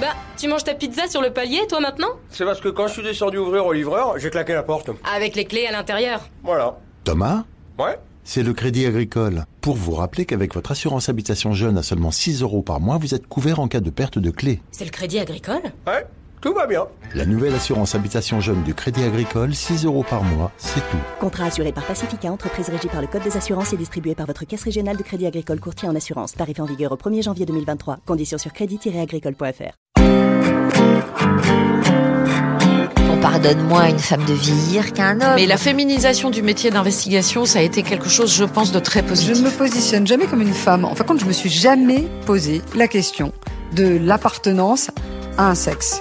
Bah, tu manges ta pizza sur le palier, toi, maintenant ? C'est parce que quand je suis descendu ouvrir au livreur, j'ai claqué la porte. Avec les clés à l'intérieur. Voilà. Thomas ? Ouais. C'est le Crédit Agricole. Pour vous rappeler qu'avec votre assurance habitation jeune à seulement 6 € par mois, vous êtes couvert en cas de perte de clé. C'est le Crédit Agricole ? Ouais, tout va bien. La nouvelle assurance habitation jeune du Crédit Agricole, 6 € par mois, c'est tout. Contrat assuré par Pacifica, entreprise régie par le Code des assurances et distribué par votre caisse régionale de Crédit Agricole courtier en assurance. Tarif en vigueur au 1er janvier 2023. Conditions sur crédit-agricole.fr. On pardonne moins à une femme de vieillir qu'un homme. Mais la féminisation du métier d'investigation, ça a été quelque chose, je pense, de très positif. Je ne me positionne jamais comme une femme. En fin de compte, je me suis jamais posé la question de l'appartenance à un sexe.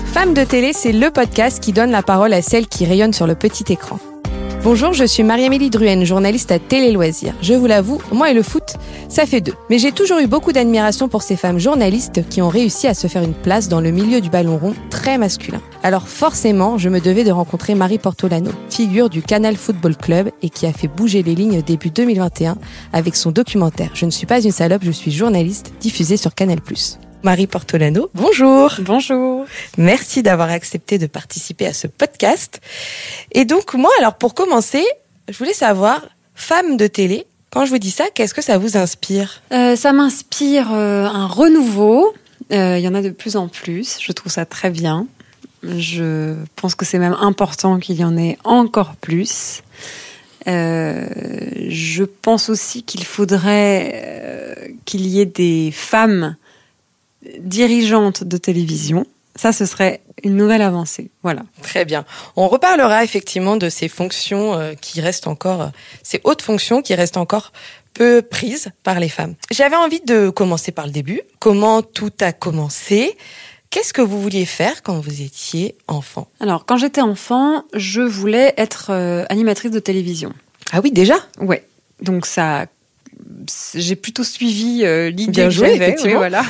Femmes de télé, c'est le podcast qui donne la parole à celles qui rayonnent sur le petit écran. Bonjour, je suis Marie-Amélie Druenne, journaliste à Télé Loisirs. Je vous l'avoue, moi et le foot, ça fait deux. Mais j'ai toujours eu beaucoup d'admiration pour ces femmes journalistes qui ont réussi à se faire une place dans le milieu du ballon rond très masculin. Alors forcément, je me devais de rencontrer Marie Portolano, figure du Canal Football Club et qui a fait bouger les lignes début 2021 avec son documentaire « Je ne suis pas une salope, je suis journaliste » diffusé sur Canal+. Marie Portolano, bonjour. Bonjour. Merci d'avoir accepté de participer à ce podcast. Et donc moi, alors pour commencer, je voulais savoir, femme de télé, quand je vous dis ça, qu'est-ce que ça vous inspire ? Ça m'inspire un renouveau. Il y en a de plus en plus. Je trouve ça très bien. Je pense que c'est même important qu'il y en ait encore plus. Je pense aussi qu'il faudrait qu'il y ait des femmes dirigeante de télévision. Ça, ce serait une nouvelle avancée. Voilà. Très bien. On reparlera effectivement de ces fonctions qui restent encore, ces hautes fonctions qui restent encore peu prises par les femmes. J'avais envie de commencer par le début. Comment tout a commencé ? Qu'est-ce que vous vouliez faire quand vous étiez enfant ? Alors, quand j'étais enfant, je voulais être animatrice de télévision. Ah oui, déjà ? Ouais. Donc ça, j'ai plutôt suivi l'idée bien que joué, j'avais. effectivement. Oui, voilà.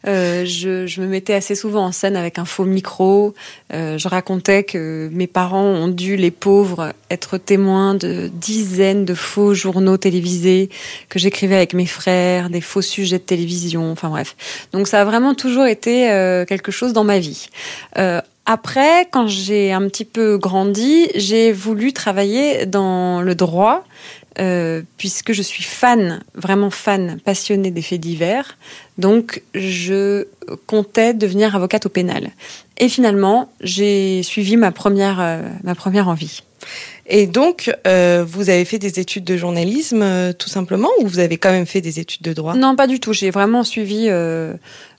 Je me mettais assez souvent en scène avec un faux micro. Je racontais que mes parents ont dû, les pauvres, être témoins de dizaines de faux journaux télévisés, que j'écrivais avec mes frères, des faux sujets de télévision, enfin bref. Donc ça a vraiment toujours été quelque chose dans ma vie. Après, quand j'ai un petit peu grandi, j'ai voulu travailler dans le droit, puisque je suis fan, vraiment fan, passionnée des faits divers. Donc, je comptais devenir avocate au pénal. Et finalement, j'ai suivi ma première envie. Et donc, vous avez fait des études de journalisme, tout simplement, ou vous avez quand même fait des études de droit ? Non, pas du tout. J'ai vraiment suivi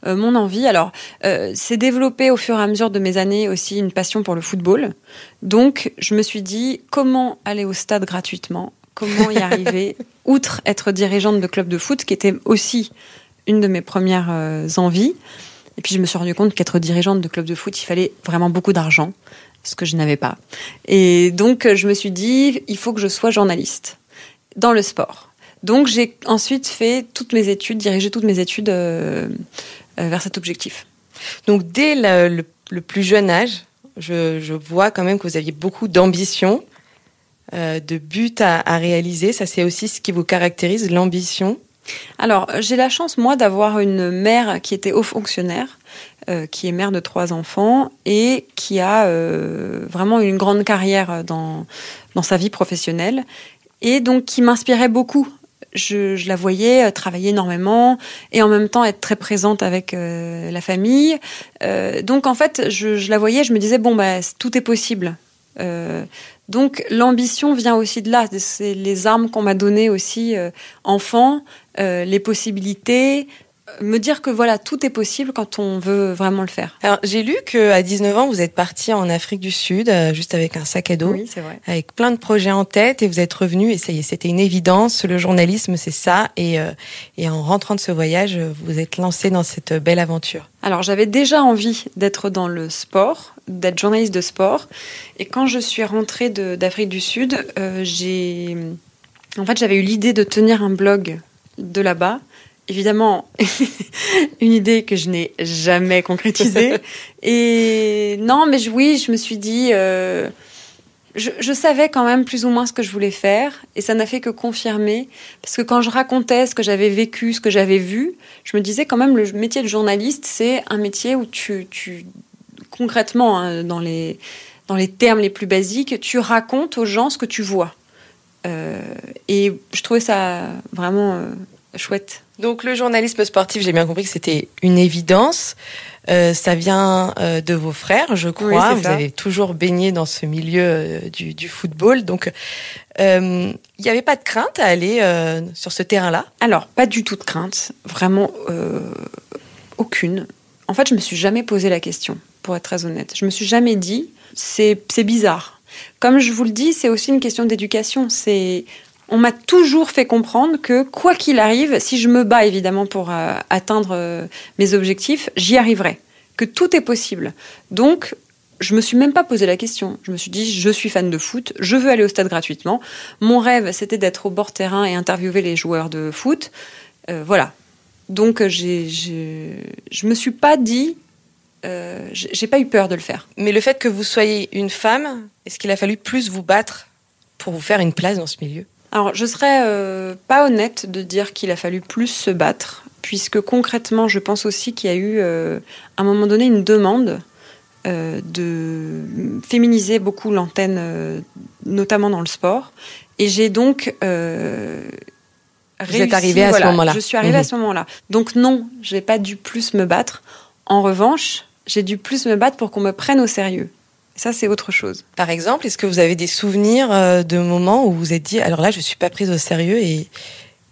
mon envie. Alors, c'est développé au fur et à mesure de mes années aussi une passion pour le football. Donc, je me suis dit, comment aller au stade gratuitement ? Comment y arriver, outre être dirigeante de club de foot, qui était aussi une de mes premières envies. Et puis, je me suis rendu compte qu'être dirigeante de club de foot, il fallait vraiment beaucoup d'argent, ce que je n'avais pas. Et donc, je me suis dit, il faut que je sois journaliste dans le sport. Donc, j'ai ensuite fait toutes mes études, dirigé toutes mes études vers cet objectif. Donc, dès le plus jeune âge, je vois quand même que vous aviez beaucoup d'ambition, de buts à réaliser. Ça, c'est aussi ce qui vous caractérise, l'ambition. Alors, j'ai la chance, moi, d'avoir une mère qui était haut fonctionnaire, qui est mère de 3 enfants et qui a vraiment une grande carrière dans sa vie professionnelle et donc qui m'inspirait beaucoup. Je la voyais travailler énormément et en même temps être très présente avec la famille. Donc, en fait, je la voyais, je me disais, bon, bah, tout est possible. Donc l'ambition vient aussi de là, c'est les armes qu'on m'a données aussi enfant, les possibilités, me dire que voilà, tout est possible quand on veut vraiment le faire. Alors j'ai lu qu'à 19 ans, vous êtes partie en Afrique du Sud, juste avec un sac à dos, oui, c'est vrai. Avec plein de projets en tête, et vous êtes revenue, et ça y est, c'était une évidence, le journalisme c'est ça, et en rentrant de ce voyage, vous êtes lancée dans cette belle aventure. Alors j'avais déjà envie d'être dans le sport, d'être journaliste de sport, et quand je suis rentrée d'Afrique du Sud, j'avais eu l'idée de tenir un blog de là-bas. Évidemment, une idée que je n'ai jamais concrétisée. Et non, mais oui, je me suis dit, Je savais quand même plus ou moins ce que je voulais faire, et ça n'a fait que confirmer, parce que quand je racontais ce que j'avais vécu, ce que j'avais vu, je me disais quand même le métier de journaliste, c'est un métier où tu concrètement, hein, dans les termes les plus basiques, tu racontes aux gens ce que tu vois. Et je trouvais ça vraiment chouette. Donc le journalisme sportif, j'ai bien compris que c'était une évidence. Ça vient de vos frères, je crois. Oui, vous avez toujours baigné dans ce milieu du football. Donc, il n'y avait pas de crainte à aller sur ce terrain-là? Alors, pas du tout de crainte. Vraiment, aucune. En fait, je me suis jamais posé la question, pour être très honnête. Je me suis jamais dit, c'est bizarre. Comme je vous le dis, c'est aussi une question d'éducation. On m'a toujours fait comprendre que, quoi qu'il arrive, si je me bats évidemment pour atteindre mes objectifs, j'y arriverai. Que tout est possible. Donc, je me suis même pas posé la question. Je me suis dit, je suis fan de foot, je veux aller au stade gratuitement. Mon rêve, c'était d'être au bord terrain et interviewer les joueurs de foot. Voilà. Donc, je me suis pas dit... j'ai pas eu peur de le faire. Mais le fait que vous soyez une femme, est-ce qu'il a fallu plus vous battre pour vous faire une place dans ce milieu? Alors, je serais pas honnête de dire qu'il a fallu plus se battre, puisque concrètement, je pense aussi qu'il y a eu, à un moment donné, une demande de féminiser beaucoup l'antenne, notamment dans le sport. Et j'ai donc réussi. Vous êtes arrivée à ce moment-là. Je suis arrivée à ce moment-là. Donc non, j'ai pas dû plus me battre. En revanche, j'ai dû plus me battre pour qu'on me prenne au sérieux. Ça, c'est autre chose. Par exemple, est-ce que vous avez des souvenirs de moments où vous vous êtes dit, alors là, je suis pas prise au sérieux et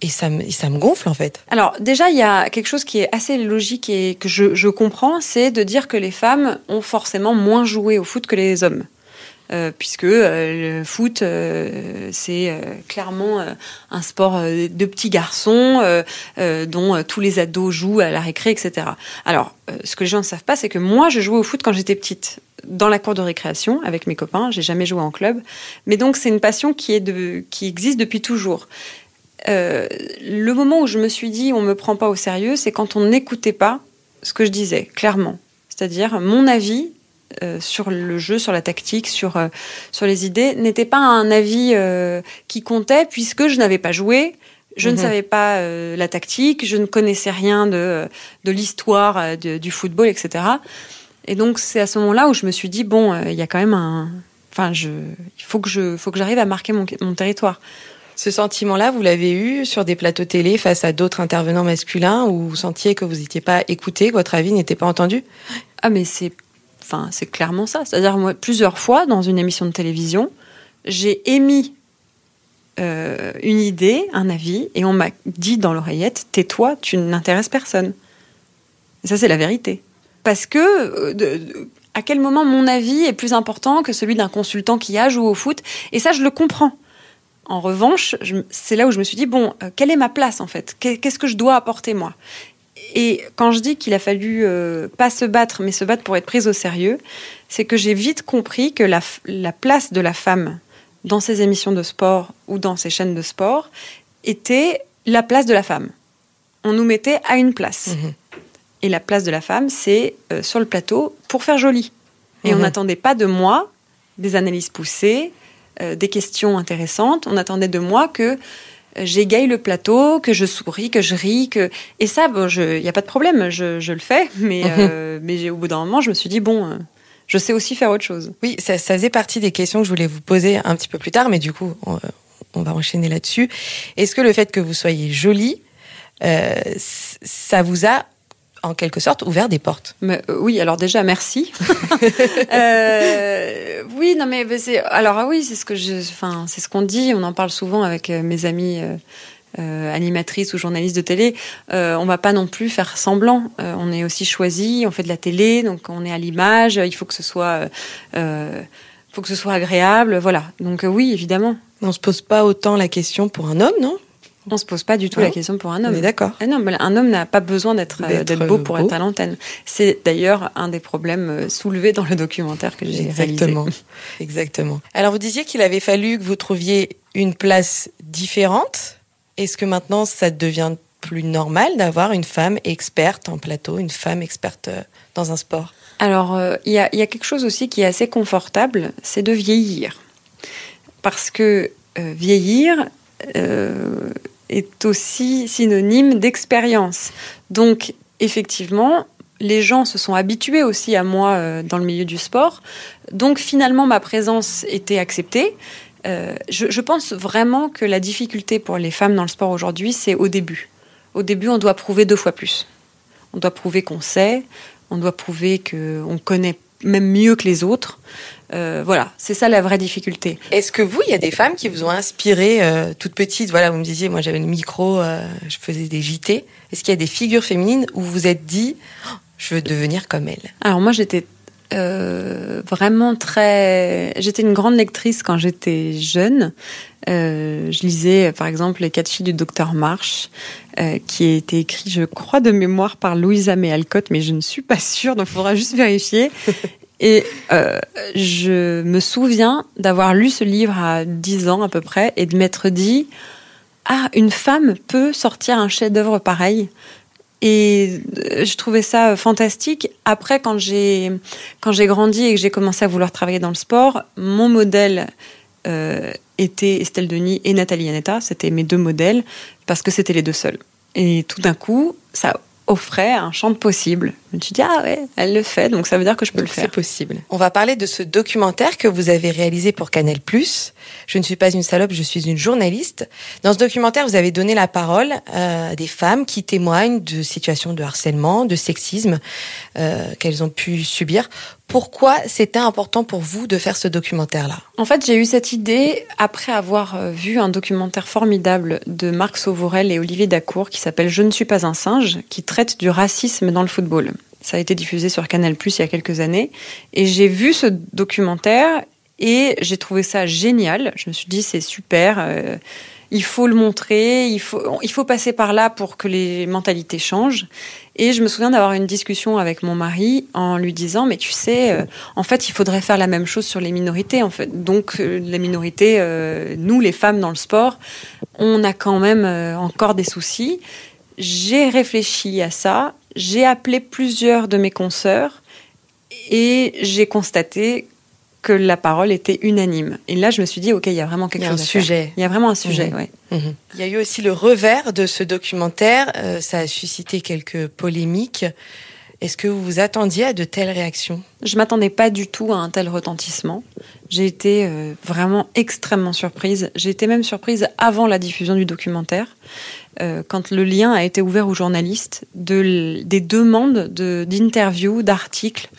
ça me gonfle, en fait? Alors, déjà, il y a quelque chose qui est assez logique et que je comprends, c'est de dire que les femmes ont forcément moins joué au foot que les hommes. Puisque le foot, c'est clairement un sport de petits garçons dont tous les ados jouent à la récré, etc. Alors, ce que les gens ne savent pas, c'est que moi, je jouais au foot quand j'étais petite, dans la cour de récréation, avec mes copains. J'ai jamais joué en club. Mais donc, c'est une passion qui existe depuis toujours. Le moment où je me suis dit, on me prend pas au sérieux, c'est quand on n'écoutait pas ce que je disais, clairement. C'est-à-dire, mon avis... sur le jeu, sur la tactique, sur les idées, n'était pas un avis qui comptait, puisque je n'avais pas joué, je ne savais pas la tactique, je ne connaissais rien de l'histoire du football, etc. Et donc, c'est à ce moment-là où je me suis dit, bon, il y a quand même il faut que j'arrive à marquer mon territoire. Ce sentiment-là, vous l'avez eu sur des plateaux télé face à d'autres intervenants masculins, où vous sentiez que vous n'étiez pas écouté, que votre avis n'était pas entendu? Ah, mais c'est clairement ça. C'est-à-dire, moi, plusieurs fois, dans une émission de télévision, j'ai émis une idée, un avis, et on m'a dit dans l'oreillette, tais-toi, tu n'intéresses personne. Et ça, c'est la vérité. Parce que, à quel moment mon avis est plus important que celui d'un consultant qui a joué au foot? Et ça, je le comprends. En revanche, c'est là où je me suis dit, bon, quelle est ma place, en fait? Qu'est-ce que je dois apporter, moi? Et quand je dis qu'il a fallu pas se battre, mais se battre pour être prise au sérieux, c'est que j'ai vite compris que la place de la femme dans ces émissions de sport ou dans ces chaînes de sport était la place de la femme. On nous mettait à une place. Et la place de la femme, c'est sur le plateau pour faire joli. Et on n'attendait pas de moi des analyses poussées, des questions intéressantes. On attendait de moi que j'égaye le plateau, que je souris, que je ris, et ça, bon, y a pas de problème, je le fais, mais au bout d'un moment, je me suis dit, bon, je sais aussi faire autre chose. Oui, ça faisait partie des questions que je voulais vous poser un petit peu plus tard, mais du coup, on va enchaîner là-dessus. Est-ce que le fait que vous soyez jolie, ça vous a, en quelque sorte, ouvert des portes? Oui, alors déjà, merci. Oui, non, mais c'est ce qu'on dit, on en parle souvent avec mes amies animatrices ou journalistes de télé. On va pas non plus faire semblant. On est aussi choisi, on fait de la télé, donc on est à l'image. Il faut que ce soit agréable, voilà. Donc oui, évidemment. On se pose pas autant la question pour un homme, non? On se pose pas du tout la question pour un homme. On est d'accord. Non, mais un homme n'a pas besoin d'être beau pour être à l'antenne. C'est d'ailleurs un des problèmes soulevés dans le documentaire que j'ai réalisé. Exactement. Alors, vous disiez qu'il avait fallu que vous trouviez une place différente. Est-ce que maintenant, ça devient plus normal d'avoir une femme experte en plateau, une femme experte dans un sport? Alors, il y a quelque chose aussi qui est assez confortable, c'est de vieillir. parce que vieillir est aussi synonyme d'expérience. Donc, effectivement, les gens se sont habitués aussi à moi dans le milieu du sport. Donc, finalement, ma présence était acceptée. Je pense vraiment que la difficulté pour les femmes dans le sport aujourd'hui, c'est au début. Au début, on doit prouver 2 fois plus. On doit prouver qu'on sait, on doit prouver qu'on connaît même mieux que les autres. Voilà, c'est ça la vraie difficulté. Est-ce que vous, il y a des femmes qui vous ont inspiré toute petite? Voilà, vous me disiez, moi j'avais le micro, je faisais des JT. Est-ce qu'il y a des figures féminines où vous vous êtes dit, oh, je veux devenir comme elle? Alors moi, j'étais vraiment J'étais une grande lectrice quand j'étais jeune. Je lisais, par exemple, Les 4 filles du docteur Marsh, qui a été écrit, je crois, de mémoire par Louisa May Alcott, mais je ne suis pas sûre, donc il faudra juste vérifier. Et je me souviens d'avoir lu ce livre à 10 ans à peu près et de m'être dit « Ah, une femme peut sortir un chef-d'œuvre pareil ». Et je trouvais ça fantastique. Après, quand j'ai grandi et que j'ai commencé à vouloir travailler dans le sport, mon modèle était Estelle Denis et Nathalie Iannetta. C'était mes 2 modèles parce que c'était les 2 seuls. Et tout d'un coup, ça offrait un champ de possibles. Je me suis dit, ah ouais, elle le fait, donc ça veut dire que je peux le faire. C'est possible. On va parler de ce documentaire que vous avez réalisé pour Canal+. Je ne suis pas une salope, je suis une journaliste. Dans ce documentaire, vous avez donné la parole à des femmes qui témoignent de situations de harcèlement, de sexisme qu'elles ont pu subir. Pourquoi c'était important pour vous de faire ce documentaire-là? En fait, j'ai eu cette idée après avoir vu un documentaire formidable de Marc Sauvorel et Olivier Dacour qui s'appelle « Je ne suis pas un singe », qui traite du racisme dans le football. Ça a été diffusé sur Canal+ il y a quelques années. Et j'ai vu ce documentaire et j'ai trouvé ça génial. Je me suis dit, c'est super, il faut le montrer, il faut passer par là pour que les mentalités changent. Et je me souviens d'avoir une discussion avec mon mari en lui disant, mais tu sais, en fait, il faudrait faire la même chose sur les minorités. En fait. Donc, les minorités, nous, les femmes dans le sport, on a quand même encore des soucis. J'ai réfléchi à ça, j'ai appelé plusieurs de mes consoeurs et j'ai constaté que la parole était unanime. Et là, je me suis dit, OK, il y a vraiment quelque chose à faire. Il y a vraiment un sujet, ouais. Il y a eu aussi le revers de ce documentaire. Ça a suscité quelques polémiques. Est-ce que vous vous attendiez à de telles réactions? Je m'attendais pas du tout à un tel retentissement. J'ai été vraiment extrêmement surprise. J'ai été même surprise avant la diffusion du documentaire, quand le lien a été ouvert aux journalistes, des demandes d'interviews, d'articles.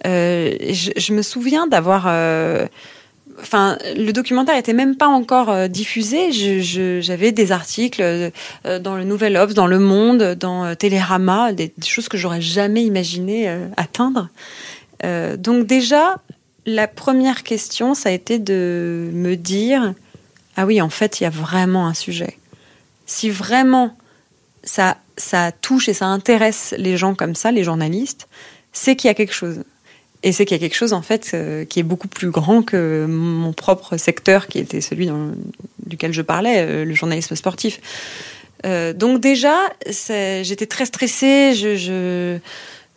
Je me souviens d'avoir... le documentaire était même pas encore diffusé. J'avais des articles dans le Nouvel Obs, dans Le Monde, dans Télérama, des choses que j'aurais jamais imaginé atteindre. Donc déjà, la première question, ça a été de me dire, ah oui, en fait, il y a vraiment un sujet. Si vraiment ça touche et ça intéresse les gens comme ça, les journalistes, c'est qu'il y a quelque chose. Et c'est qu'il y a quelque chose, en fait, qui est beaucoup plus grand que mon propre secteur, qui était celui duquel je parlais, le journalisme sportif. Donc déjà, j'étais très stressée,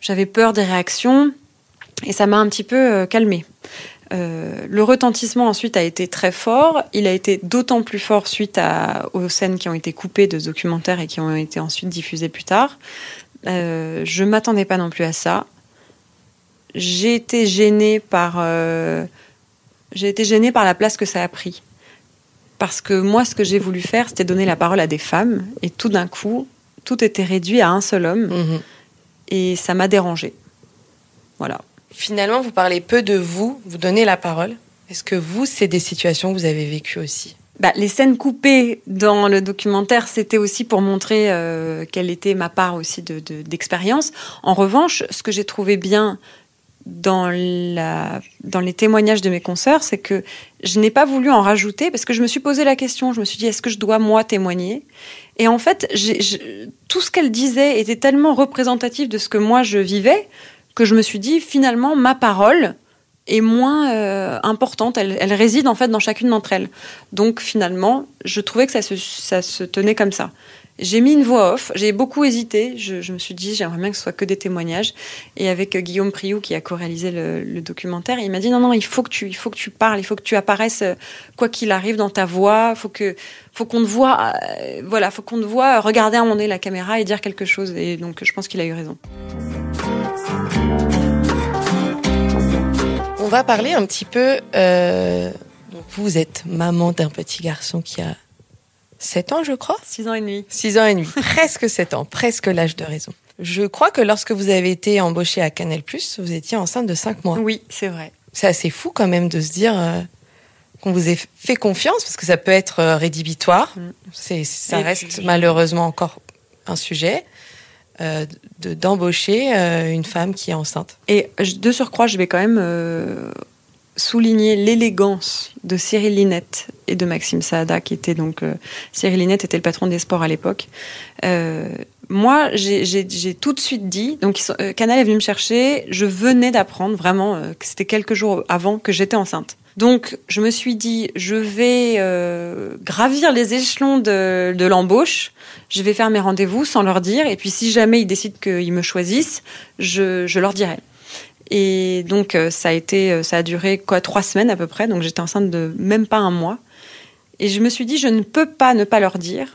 j'avais peur des réactions, et ça m'a un petit peu calmée. Le retentissement, ensuite, a été très fort. Il a été d'autant plus fort suite aux scènes qui ont été coupées de ce documentaire et qui ont été ensuite diffusées plus tard. Je ne m'attendais pas non plus à ça. J'ai été gênée par la place que ça a pris. Parce que moi, ce que j'ai voulu faire, c'était donner la parole à des femmes. Et tout d'un coup, tout était réduit à un seul homme. Mmh. Et ça m'a dérangée. Voilà. Finalement, vous parlez peu de vous donnez la parole. Est-ce que vous, c'est des situations que vous avez vécues aussi? Les scènes coupées dans le documentaire, c'était aussi pour montrer quelle était ma part aussi d'expérience. En revanche, ce que j'ai trouvé bien dans les témoignages de mes consoeurs, c'est que je n'ai pas voulu en rajouter parce que je me suis posé la question. Je me suis dit, est-ce que je dois, moi, témoigner? Et en fait, tout ce qu'elles disaient était tellement représentatif de ce que moi, je vivais que je me suis dit, finalement, ma parole est moins importante. Elle réside, en fait, dans chacune d'entre elles. Donc, finalement, je trouvais que ça se tenait comme ça. J'ai mis une voix off, j'ai beaucoup hésité, je me suis dit j'aimerais bien que ce soit que des témoignages, et avec Guillaume Priou qui a co-réalisé le documentaire, il m'a dit non, il faut que tu parles, il faut que tu apparaisses quoi qu'il arrive dans ta voix, faut qu'on te voit, faut qu'on te voit regarder à un moment donné la caméra et dire quelque chose, et donc je pense qu'il a eu raison. On va parler un petit peu, donc vous êtes maman d'un petit garçon qui a 7 ans, je crois. 6 ans et demi. 6 ans et demi. Presque 7 ans. Presque l'âge de raison. Je crois que lorsque vous avez été embauchée à Canal+, vous étiez enceinte de 5 mois. Oui, c'est vrai. C'est assez fou quand même de se dire qu'on vous ait fait confiance, parce que ça peut être rédhibitoire. Ça reste malheureusement encore un sujet, d'embaucher une femme qui est enceinte. Et de surcroît, je vais quand même souligner l'élégance de Cyril Linette et de Maxime Saada, qui était donc... Cyril Linette était le patron des sports à l'époque. Moi, j'ai tout de suite dit... Donc, Canal est venu me chercher. Je venais d'apprendre, vraiment, que c'était quelques jours avant que j'étais enceinte. Donc, je me suis dit, je vais gravir les échelons de l'embauche. Je vais faire mes rendez-vous sans leur dire. Et puis, si jamais ils décident qu'ils me choisissent, je leur dirai. Et donc, ça a duré 3 semaines à peu près. Donc, j'étais enceinte de même pas 1 mois. Et je me suis dit, je ne peux pas ne pas leur dire,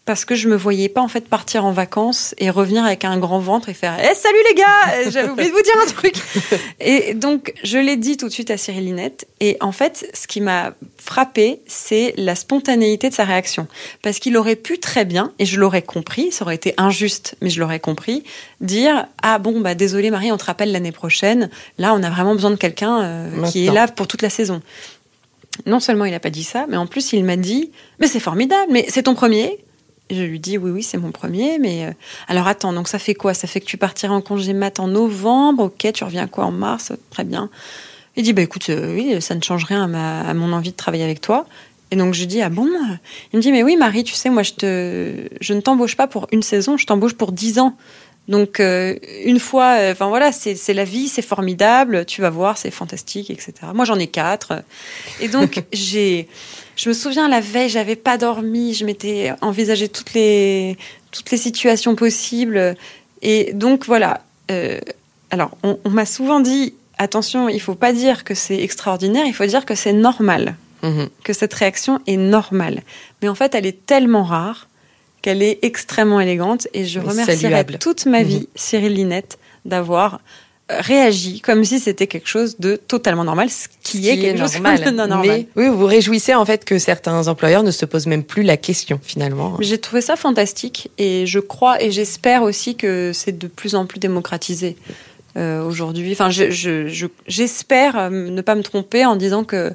parce que je me voyais pas en fait partir en vacances et revenir avec un grand ventre et faire salut les gars, j'avais oublié de vous dire un truc. Et donc, je l'ai dit tout de suite à Cyril Linette. Et en fait, ce qui m'a frappée, c'est la spontanéité de sa réaction. Parce qu'il aurait pu très bien, et je l'aurais compris, ça aurait été injuste, mais je l'aurais compris, dire désolé Marie, on te rappelle l'année prochaine. Là, on a vraiment besoin de quelqu'un qui est là pour toute la saison. Non seulement il n'a pas dit ça, mais en plus il m'a dit mais c'est formidable, mais c'est ton premier. Et je lui dis oui, c'est mon premier, mais alors attends, donc ça fait quoi? Ça fait que tu partiras en congé mat en novembre, ok, tu reviens quoi en mars? Très bien. Il dit écoute, oui, ça ne change rien à mon envie de travailler avec toi. Et donc je dis ah bon? Il me dit mais oui Marie, tu sais, moi je ne t'embauche pas pour 1 saison, je t'embauche pour 10 ans. Donc une fois, c'est la vie, c'est formidable, tu vas voir, c'est fantastique, etc. Moi j'en ai 4. Et donc je me souviens la veille, j'avais pas dormi, je m'étais envisagé toutes les situations possibles. Et donc voilà. Alors on m'a souvent dit attention, il faut pas dire que c'est extraordinaire, il faut dire que c'est normal, que cette réaction est normale. Mais en fait, elle est tellement rare qu'elle est extrêmement élégante, et je remercierai toute ma vie Cyril Linette d'avoir réagi comme si c'était quelque chose de totalement normal, ce qui est quelque chose de non normal. Mais oui, vous vous réjouissez en fait que certains employeurs ne se posent même plus la question finalement. J'ai trouvé ça fantastique, et je crois et j'espère aussi que c'est de plus en plus démocratisé aujourd'hui. Enfin, j'espère ne pas me tromper en disant que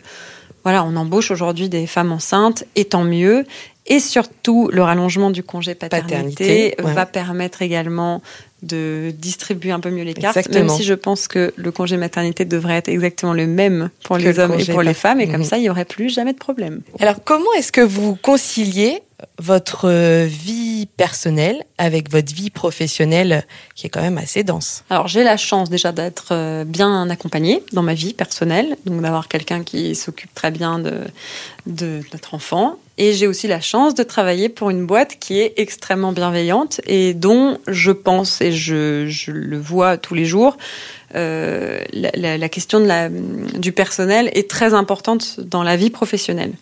voilà, on embauche aujourd'hui des femmes enceintes, et tant mieux. Et surtout, le rallongement du congé paternité va permettre également de distribuer un peu mieux les cartes. Exactement. Même si je pense que le congé maternité devrait être exactement le même pour les hommes et pour les femmes. Et comme ça, il n'y aurait plus jamais de problème. Alors, comment est-ce que vous conciliez votre vie personnelle avec votre vie professionnelle qui est quand même assez dense? Alors, j'ai la chance déjà d'être bien accompagnée dans ma vie personnelle, donc d'avoir quelqu'un qui s'occupe très bien de notre enfant. Et j'ai aussi la chance de travailler pour une boîte qui est extrêmement bienveillante et dont je pense, et je le vois tous les jours, la question du personnel est très importante dans la vie professionnelle.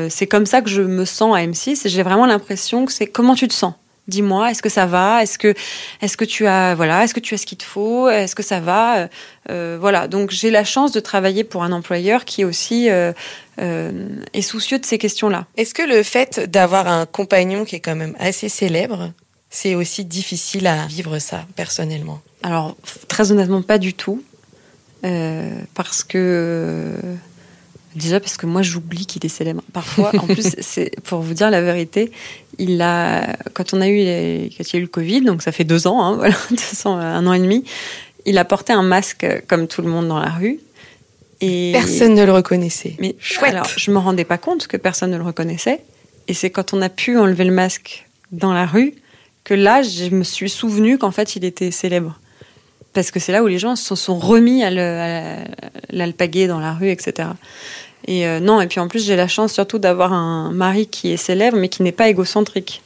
C'est comme ça que je me sens à M6, et j'ai vraiment l'impression que c'est comment tu te sens. Dis-moi, est-ce que ça va? Est-ce que tu as ce qu'il te faut? Est-ce que ça va? Voilà. Donc j'ai la chance de travailler pour un employeur qui aussi est soucieux de ces questions-là. Est-ce que le fait d'avoir un compagnon qui est quand même assez célèbre, c'est aussi difficile à vivre ça personnellement? Alors très honnêtement, pas du tout, parce que déjà parce que moi j'oublie qu'il est célèbre. Parfois, en plus, c'est pour vous dire la vérité, quand il y a eu le Covid, donc ça fait 2 ans, hein, voilà, 1 an et demi, il a porté un masque comme tout le monde dans la rue. Et personne ne le reconnaissait. Mais chouette. Alors, je me rendais pas compte que personne ne le reconnaissait. Et c'est quand on a pu enlever le masque dans la rue que là, je me suis souvenu qu'en fait, il était célèbre. Parce que c'est là où les gens se sont remis à l'alpaguer dans la rue, etc. Et non, et puis en plus, j'ai la chance surtout d'avoir un mari qui est célèbre, mais qui n'est pas égocentrique.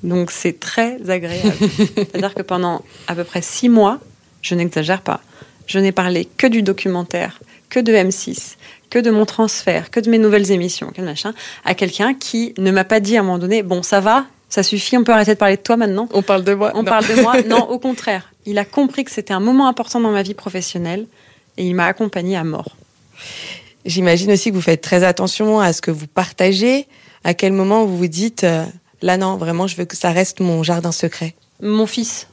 Donc c'est très agréable. C'est-à-dire que pendant à peu près 6 mois, je n'exagère pas, je n'ai parlé que du documentaire, que de M6, que de mon transfert, que de mes nouvelles émissions, que de machin, à quelqu'un qui ne m'a pas dit à un moment donné, bon, ça va, ça suffit, on peut arrêter de parler de toi maintenant. On parle de moi. Parle de moi. Non, au contraire. Il a compris que c'était un moment important dans ma vie professionnelle et il m'a accompagnée à mort. J'imagine aussi que vous faites très attention à ce que vous partagez. À quel moment vous vous dites, là non, vraiment, je veux que ça reste mon jardin secret. Mon fils.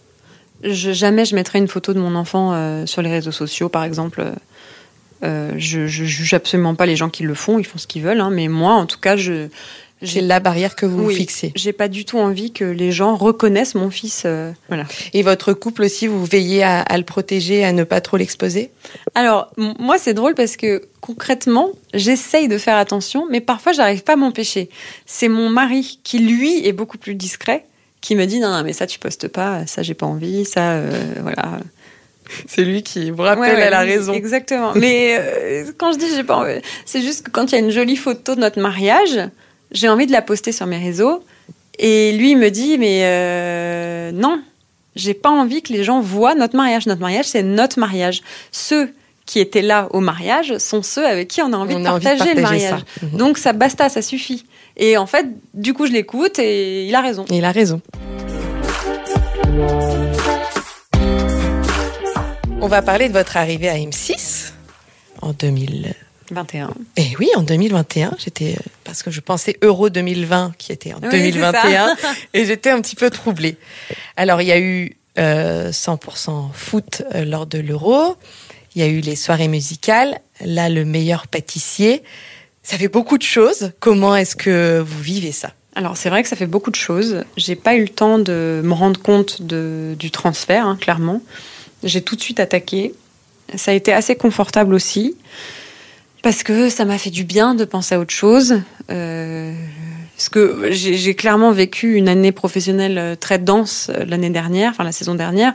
Jamais je mettrai une photo de mon enfant sur les réseaux sociaux, par exemple. Je juge absolument pas les gens qui le font, ils font ce qu'ils veulent, hein, mais moi, en tout cas, c'est la barrière que vous fixez. J'ai pas du tout envie que les gens reconnaissent mon fils. Voilà. Et votre couple aussi, vous veillez à le protéger, à ne pas trop l'exposer ? Alors, moi, c'est drôle parce que concrètement, j'essaye de faire attention, mais parfois, j'arrive pas à m'empêcher. C'est mon mari qui, lui, est beaucoup plus discret, qui me dit non, mais ça, tu postes pas, ça, j'ai pas envie, ça, voilà. C'est lui qui vous rappelle à la raison. Exactement. Mais quand je dis j'ai pas envie, c'est juste que quand il y a une jolie photo de notre mariage, j'ai envie de la poster sur mes réseaux. Et lui, il me dit, mais non, j'ai pas envie que les gens voient notre mariage. Notre mariage, c'est notre mariage. Ceux qui étaient là au mariage sont ceux avec qui on a envie de partager le mariage. Donc ça basta, ça suffit. Et en fait, du coup, je l'écoute et il a raison. Il a raison. On va parler de votre arrivée à M6 en 2021. Et oui, en 2021, parce que je pensais Euro 2020 qui était en 2021 et j'étais un petit peu troublée. Alors, il y a eu 100% foot lors de l'Euro, il y a eu les soirées musicales, là, le meilleur pâtissier. Ça fait beaucoup de choses. Comment est-ce que vous vivez ça ? Alors, c'est vrai que ça fait beaucoup de choses. J'ai pas eu le temps de me rendre compte du transfert, hein, clairement. J'ai tout de suite attaqué. Ça a été assez confortable aussi, parce que ça m'a fait du bien de penser à autre chose. Parce que j'ai clairement vécu une année professionnelle très dense la saison dernière.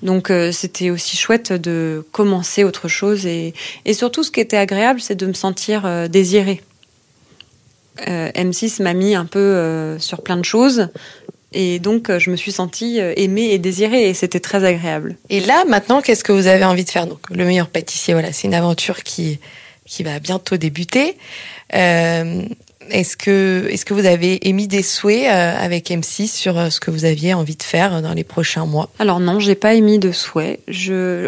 Donc c'était aussi chouette de commencer autre chose. Et surtout, ce qui était agréable, c'est de me sentir désirée. M6 m'a mis un peu sur plein de choses. Et donc, je me suis sentie aimée et désirée, et c'était très agréable. Et là, maintenant, qu'est-ce que vous avez envie de faire ? Donc, le meilleur pâtissier, voilà, c'est une aventure qui va bientôt débuter. Est-ce que vous avez émis des souhaits avec M6 sur ce que vous aviez envie de faire dans les prochains mois ? Alors non, j'ai pas émis de souhaits.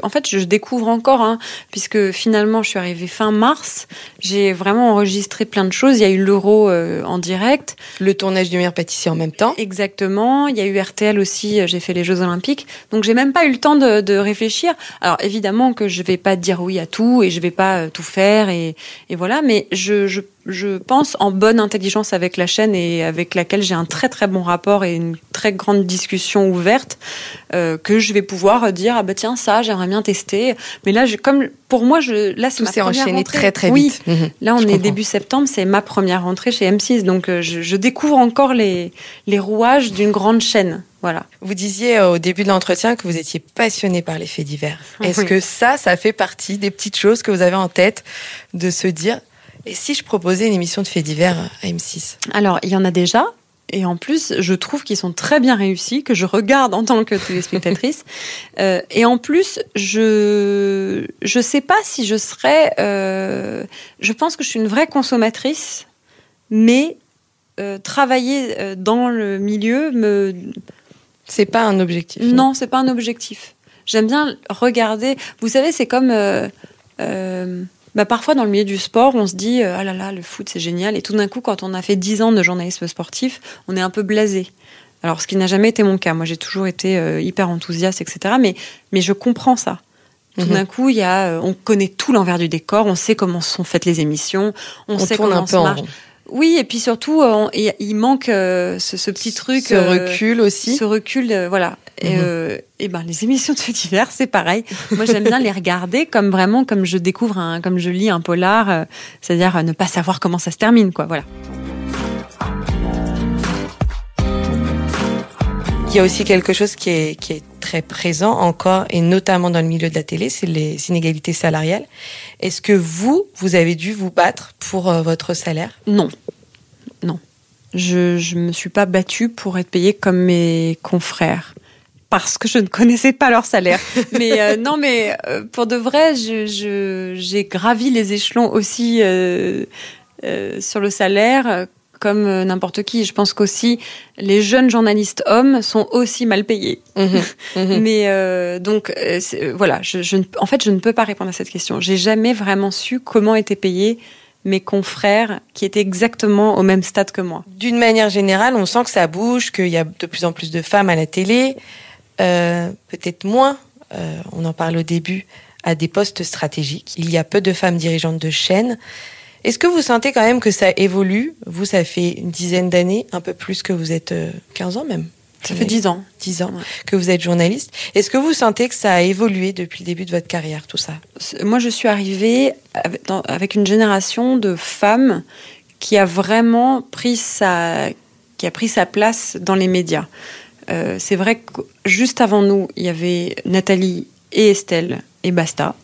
En fait, je découvre encore, hein, puisque finalement, je suis arrivée fin mars. J'ai vraiment enregistré plein de choses. Il y a eu l'Euro en direct. Le tournage du meilleur pâtissier en même temps. Exactement. Il y a eu RTL aussi. J'ai fait les Jeux Olympiques. Donc, j'ai même pas eu le temps de réfléchir. Alors, évidemment que je vais pas dire oui à tout et je vais pas tout faire et voilà. Mais je pense en bonne intelligence avec la chaîne et avec laquelle j'ai un très très bon rapport et une très grande discussion ouverte que je vais pouvoir dire ah bah tiens ça j'aimerais bien tester. Mais là comme pour moi là c'est tout ma s'est première enchaîné rentrée. très très vite. Oui. Là on est début septembre, c'est ma première rentrée chez M6 donc je découvre encore les rouages d'une grande chaîne. Voilà. Vous disiez au début de l'entretien que vous étiez passionné par les faits divers. Est-ce que ça fait partie des petites choses que vous avez en tête de se dire et si je proposais une émission de faits divers à M6 ? Alors, il y en a déjà. Et en plus, je trouve qu'ils sont très bien réussis, que je regarde en tant que téléspectatrice. Et en plus, je sais pas si je serais... je pense que je suis une vraie consommatrice, mais travailler dans le milieu C'est pas un objectif. Non, c'est pas un objectif. J'aime bien regarder... Vous savez, c'est comme... parfois, dans le milieu du sport, on se dit « Ah là là, le foot, c'est génial ». Et tout d'un coup, quand on a fait 10 ans de journalisme sportif, on est un peu blasé. Alors, ce qui n'a jamais été mon cas. Moi, j'ai toujours été hyper enthousiaste, etc. Mais je comprends ça. Tout d'un coup, on connaît tout l'envers du décor, on sait comment sont faites les émissions, on sait comment ça marche. Oui, et puis surtout, il manque ce petit truc... Ce recul aussi. Ce recul, voilà. Et les émissions de faits divers, c'est pareil. Moi, j'aime bien les regarder comme je découvre comme je lis un polar, c'est-à-dire ne pas savoir comment ça se termine, quoi. Voilà. Il y a aussi quelque chose qui est très présent encore, et notamment dans le milieu de la télé, c'est les inégalités salariales. Est-ce que vous avez dû vous battre pour votre salaire ? Non. Je me suis pas battue pour être payée comme mes confrères. Parce que je ne connaissais pas leur salaire. Mais non, mais pour de vrai, j'ai gravi les échelons aussi sur le salaire comme n'importe qui. Je pense qu'aussi les jeunes journalistes hommes sont aussi mal payés. Mais donc voilà, en fait, je ne peux pas répondre à cette question. J'ai jamais vraiment su comment étaient payés mes confrères qui étaient exactement au même stade que moi. D'une manière générale, on sent que ça bouge, qu'il y a de plus en plus de femmes à la télé. Peut-être moins, on en parle au début, à des postes stratégiques. Il y a peu de femmes dirigeantes de chaîne. Est-ce que vous sentez quand même que ça évolue ? Vous, ça fait une dizaine d'années, un peu plus que vous êtes 15 ans même. Ça fait 10 ans. 10 ans que vous êtes journaliste. Est-ce que vous sentez que ça a évolué depuis le début de votre carrière, tout ça ? Moi, je suis arrivée avec une génération de femmes qui a vraiment pris sa place dans les médias. C'est vrai que juste avant nous, il y avait Nathalie et Estelle et basta.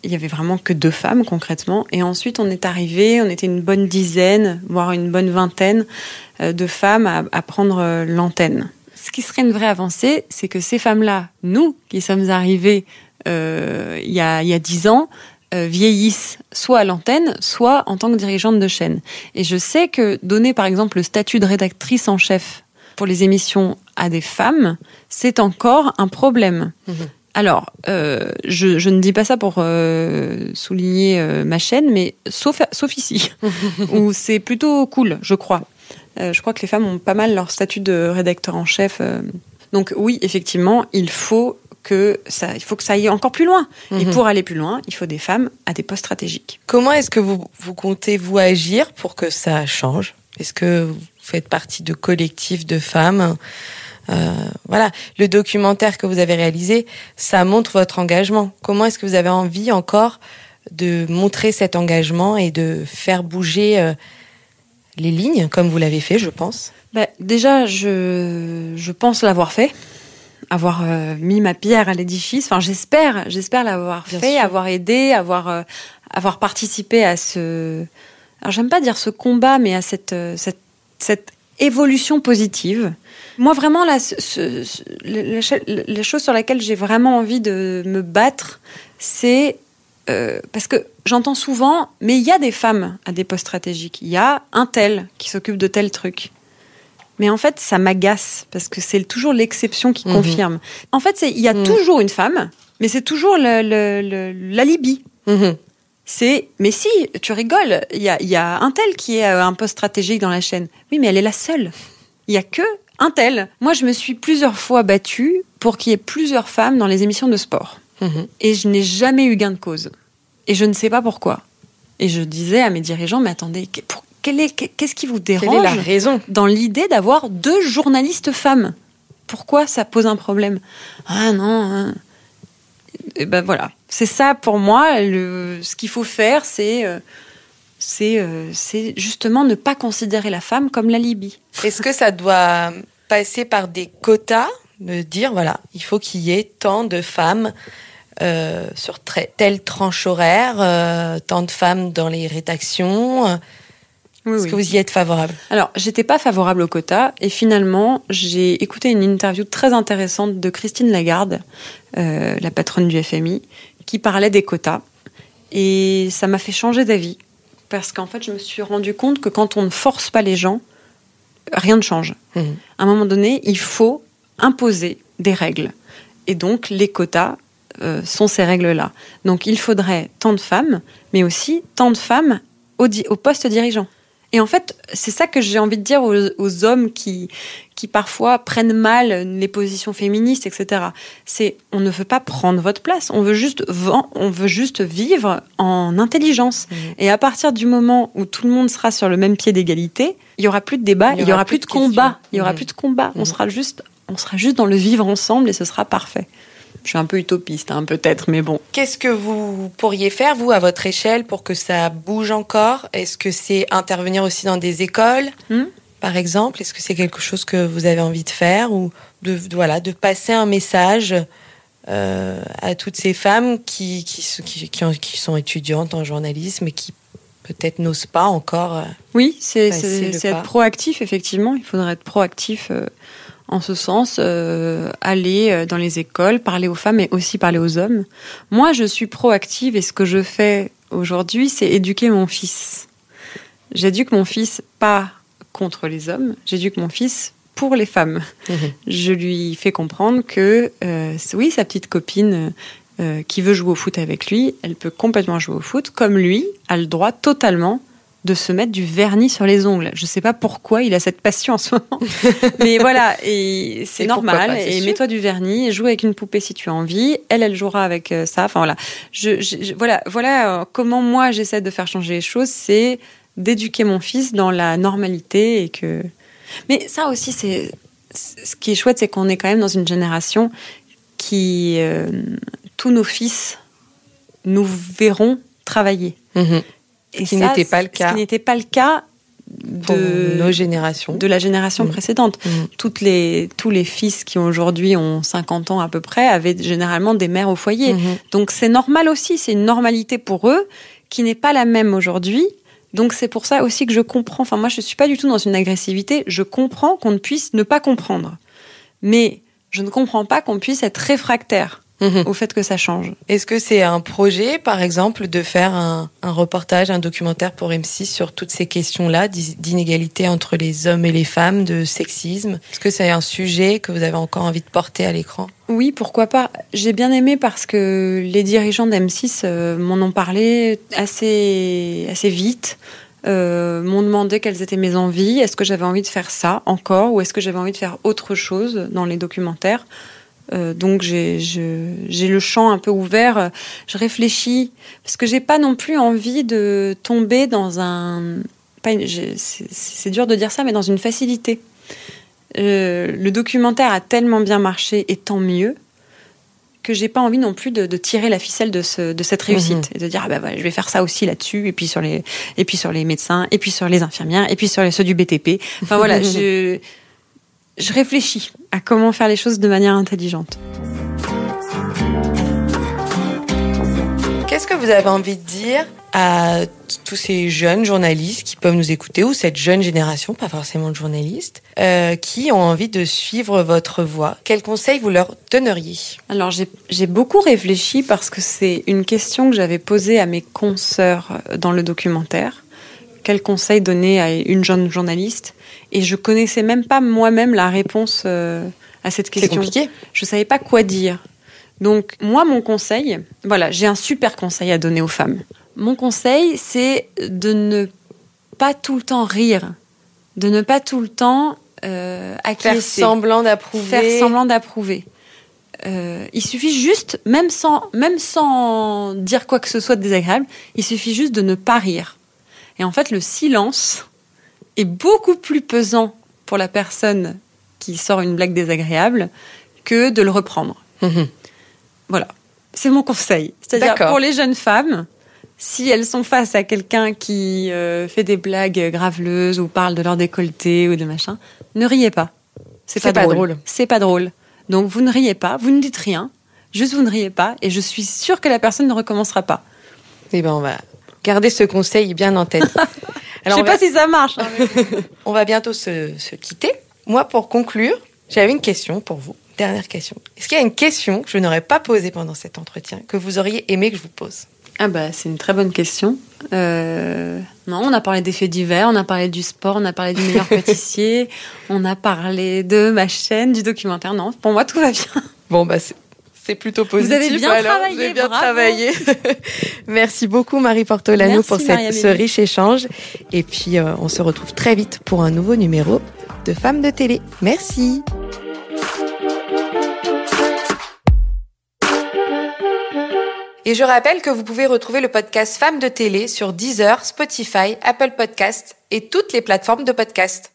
Il y avait vraiment que 2 femmes concrètement. Et ensuite, on est arrivé, on était une bonne dizaine, voire une bonne vingtaine de femmes à prendre l'antenne. Ce qui serait une vraie avancée, c'est que ces femmes-là, nous qui sommes arrivés il y a 10 ans, vieillissent soit à l'antenne, soit en tant que dirigeantes de chaîne. Et je sais que donner par exemple le statut de rédactrice en chef pour les émissions à des femmes, c'est encore un problème. Alors, je ne dis pas ça pour souligner ma chaîne, mais sauf ici, où c'est plutôt cool, je crois. Je crois que les femmes ont pas mal leur statut de rédacteur en chef. Donc oui, effectivement, il faut que ça aille encore plus loin. Et pour aller plus loin, il faut des femmes à des postes stratégiques. Comment est-ce que vous comptez vous agir pour que ça change ? Est-ce que vous faites partie de collectifs de femmes ? Voilà, le documentaire que vous avez réalisé, ça montre votre engagement. Comment est-ce que vous avez envie encore de montrer cet engagement et de faire bouger les lignes, comme vous l'avez fait, je pense ? Déjà, je pense l'avoir fait, avoir mis ma pierre à l'édifice. Enfin, j'espère l'avoir Bien fait, sûr. avoir aidé, avoir participé à ce... Alors, j'aime pas dire ce combat, mais à cette évolution positive. Moi, vraiment, la chose sur laquelle j'ai vraiment envie de me battre, c'est parce que j'entends souvent, mais il y a des femmes à des postes stratégiques. Il y a un tel qui s'occupe de tel truc. Mais en fait, ça m'agace parce que c'est toujours l'exception qui confirme. En fait, il y a toujours une femme, mais c'est toujours l'alibi. Mais si, tu rigoles, il y a un tel qui est un poste stratégique dans la chaîne. Oui, mais elle est la seule. Il y a que un tel. Moi, je me suis plusieurs fois battue pour qu'il y ait plusieurs femmes dans les émissions de sport. Et je n'ai jamais eu gain de cause. Et je ne sais pas pourquoi. Et je disais à mes dirigeants, mais attendez, qu'est-ce qui vous dérange ? Quelle est la raison ? Dans l'idée d'avoir 2 journalistes femmes. Pourquoi ça pose un problème ? Ah non. Et ben voilà. C'est ça pour moi. Ce qu'il faut faire, c'est justement ne pas considérer la femme comme l'alibi. Est-ce que ça doit passer par des quotas, de dire, voilà, il faut qu'il y ait tant de femmes sur telle tranche horaire, tant de femmes dans les rédactions Est-ce que vous y êtes favorable ? Alors, j'étais pas favorable au quota et finalement, j'ai écouté une interview très intéressante de Christine Lagarde, la patronne du FMI, qui parlait des quotas et ça m'a fait changer d'avis parce qu'en fait, je me suis rendu compte que quand on ne force pas les gens, rien ne change. À un moment donné, il faut imposer des règles et donc les quotas sont ces règles-là. Donc, il faudrait tant de femmes, mais aussi tant de femmes au poste dirigeant. Et en fait, c'est ça que j'ai envie de dire aux hommes qui parfois prennent mal les positions féministes, etc. C'est, on ne veut pas prendre votre place, on veut juste vivre en intelligence. Et à partir du moment où tout le monde sera sur le même pied d'égalité, il y aura plus de débat, il y aura plus de combat, il y aura plus de combat. On sera juste dans le vivre ensemble et ce sera parfait. Je suis un peu utopiste, peut-être, mais bon. Qu'est-ce que vous pourriez faire, vous, à votre échelle, pour que ça bouge encore ? Est-ce que c'est intervenir aussi dans des écoles, par exemple ? Est-ce que c'est quelque chose que vous avez envie de faire ? Ou de passer un message à toutes ces femmes qui sont étudiantes en journalisme et qui peut-être n'osent pas encore. Oui, c'est pas. être proactif, effectivement. Il faudrait être proactif en ce sens, aller dans les écoles, parler aux femmes et aussi parler aux hommes. Moi, je suis proactive et ce que je fais aujourd'hui, c'est éduquer mon fils. J'éduque mon fils pas contre les hommes, j'éduque mon fils pour les femmes. Je lui fais comprendre que, oui, sa petite copine qui veut jouer au foot avec lui, elle peut complètement jouer au foot, comme lui a le droit totalement de se mettre du vernis sur les ongles. Je sais pas pourquoi il a cette passion en ce moment. Mais voilà, et c'est normal. Pas, et mets-toi du vernis, et joue avec une poupée si tu as envie. Elle jouera avec ça. Enfin voilà. Voilà comment moi j'essaie de faire changer les choses, c'est d'éduquer mon fils dans la normalité et que. Mais ça aussi, c'est ce qui est chouette, c'est qu'on est quand même dans une génération qui tous nos fils nous verront travailler. Et ce qui n'était pas le cas. Ce qui n'était pas le cas de nos générations. De la génération précédente. Tous les fils qui aujourd'hui ont 50 ans à peu près avaient généralement des mères au foyer. Donc c'est normal aussi, c'est une normalité pour eux qui n'est pas la même aujourd'hui. Donc c'est pour ça aussi que je comprends. Enfin moi je suis pas du tout dans une agressivité. Je comprends qu'on ne puisse ne pas comprendre, mais je ne comprends pas qu'on puisse être réfractaire au fait que ça change. Est-ce que c'est un projet, par exemple, de faire un reportage, un documentaire pour M6 sur toutes ces questions-là, d'inégalité entre les hommes et les femmes, de sexisme? Est-ce que c'est un sujet que vous avez encore envie de porter à l'écran? Oui, pourquoi pas. J'ai bien aimé parce que les dirigeants d'M6 m'en ont parlé assez vite. M'ont demandé quelles étaient mes envies. Est-ce que j'avais envie de faire ça encore ou est-ce que j'avais envie de faire autre chose dans les documentaires? Donc j'ai le champ un peu ouvert. Je réfléchis parce que j'ai pas non plus envie de tomber dans c'est dur de dire ça, mais dans une facilité. Le documentaire a tellement bien marché et tant mieux que j'ai pas envie non plus de tirer la ficelle de cette réussite et de dire voilà, je vais faire ça aussi là-dessus et puis sur les médecins et puis sur les infirmières et puis sur ceux du BTP. Enfin voilà, je réfléchis à comment faire les choses de manière intelligente. Qu'est-ce que vous avez envie de dire à tous ces jeunes journalistes qui peuvent nous écouter, ou cette jeune génération, pas forcément de journalistes, qui ont envie de suivre votre voie? Quels conseils vous leur donneriez? Alors, j'ai beaucoup réfléchi parce que c'est une question que j'avais posée à mes consoeurs dans le documentaire. Quel conseil donner à une jeune journaliste? Et je connaissais même pas moi-même la réponse à cette question. C'est compliqué. Je savais pas quoi dire. Donc, moi, mon conseil, voilà, j'ai un super conseil à donner aux femmes. Mon conseil, c'est de ne pas tout le temps rire, de ne pas tout le temps acquiescer. Faire semblant d'approuver. Il suffit juste, même sans dire quoi que ce soit de désagréable, il suffit juste de ne pas rire. Et en fait, le silence est beaucoup plus pesant pour la personne qui sort une blague désagréable que de le reprendre. Voilà, c'est mon conseil. C'est-à-dire pour les jeunes femmes, si elles sont face à quelqu'un qui fait des blagues graveleuses ou parle de leur décolleté ou de machin, ne riez pas. C'est pas drôle. C'est pas drôle. Donc vous ne riez pas, vous ne dites rien, juste vous ne riez pas, et je suis sûre que la personne ne recommencera pas. Eh ben on va garder ce conseil bien en tête. Alors, je sais pas si ça marche. On va bientôt se quitter. Moi, pour conclure, j'avais une question pour vous. Dernière question. Est-ce qu'il y a une question que je n'aurais pas posée pendant cet entretien, que vous auriez aimé que je vous pose? C'est une très bonne question. Non, on a parlé des faits divers, on a parlé du sport, on a parlé du meilleur pâtissier, on a parlé de ma chaîne, du documentaire. Non, pour moi, tout va bien. Bon, c'est plutôt positif. Vous avez bien travaillé, vous avez bien travaillé. Merci beaucoup, Marie Portolano, pour ce riche échange. Et puis, on se retrouve très vite pour un nouveau numéro de Femmes de Télé. Merci. Et je rappelle que vous pouvez retrouver le podcast Femmes de Télé sur Deezer, Spotify, Apple Podcasts et toutes les plateformes de podcast.